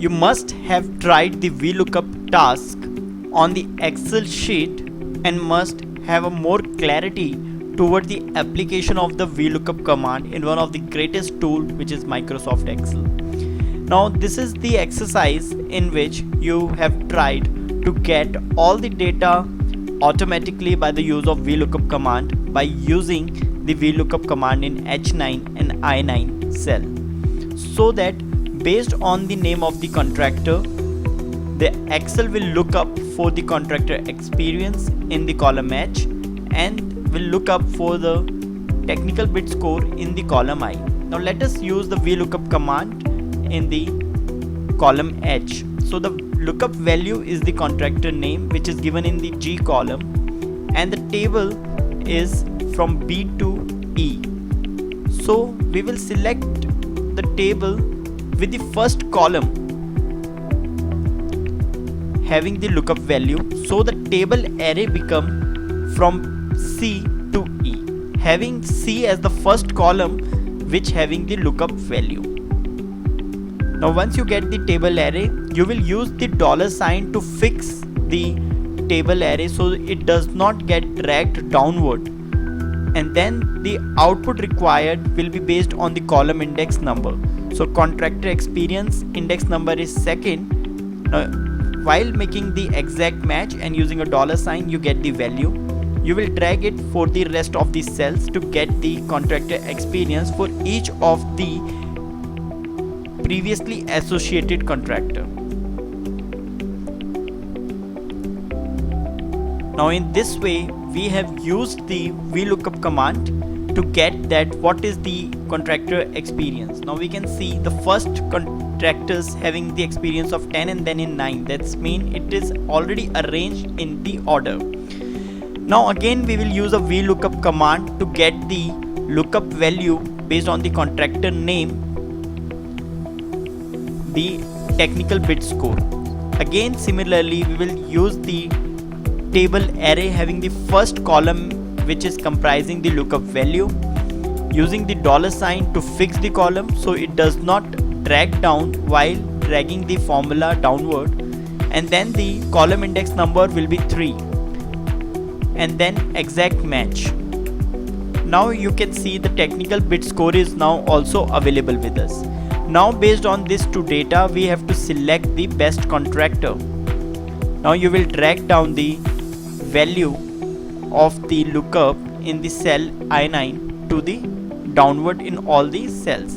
You must have tried the VLOOKUP task on the Excel sheet and must have a more clarity toward the application of the VLOOKUP command in one of the greatest tool, which is Microsoft Excel. Now this is the exercise in which you have tried to get all the data automatically by the use of VLOOKUP command by using the VLOOKUP command in H9 and I9 cell, so that based on the name of the contractor, the Excel will look up for the contractor experience in the column H and will look up for the technical bid score in the column I. Now let us use the VLOOKUP command in the column H. So the lookup value is the contractor name, which is given in the G column, and the table is from B to E. So we will select the table with the first column having the lookup value, so the table array become from C to E, having C as the first column which having the lookup value. Now once you get the table array, you will use the $sign to fix the table array so it does not get dragged downward, and then the output required will be based on the column index number. So contractor experience index number is second. Now while making the exact match and using a $sign, you get the value. You will drag it for the rest of the cells to get the contractor experience for each of the previously associated contractor. Now in this way we have used the VLOOKUP command to get that what is the contractor experience. Now we can see the first contractors having the experience of 10 and then in 9. That's mean it is already arranged in the order. Now again we will use a VLOOKUP command to get the lookup value based on the contractor name, the technical bid score. Again similarly we will use the table array having the first column which is comprising the lookup value, using the $sign to fix the column so it does not drag down while dragging the formula downward, and then the column index number will be 3, and then exact match. Now you can see the technical bid score is now also available with us. Now based on this two data we have to select the best contractor. Now you will drag down the value of the lookup in the cell I9 to the downward in all these cells.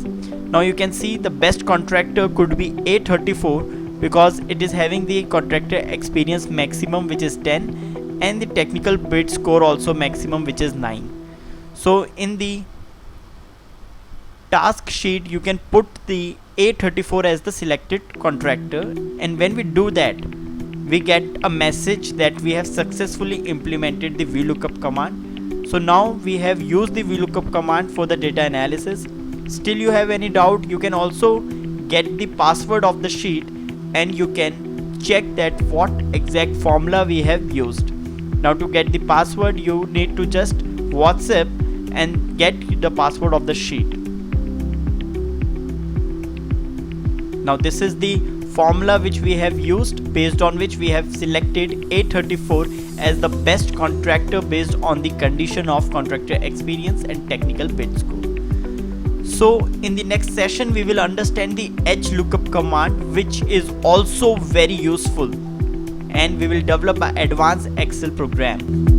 Now you can see the best contractor could be A34 because it is having the contractor experience maximum, which is 10, and the technical bid score also maximum, which is 9. So in the task sheet you can put the A34 as the selected contractor, and when we do that we get a message that we have successfully implemented the VLOOKUP command. So now we have used the VLOOKUP command for the data analysis. Still you have any doubt, you can also get the password of the sheet and you can check that what exact formula we have used. Now to get the password you need to just WhatsApp and get the password of the sheet. Now this is the formula which we have used, based on which we have selected A34 as the best contractor based on the condition of contractor experience and technical bid score. So in the next session we will understand the HLOOKUP command, which is also very useful, and we will develop an advanced Excel program.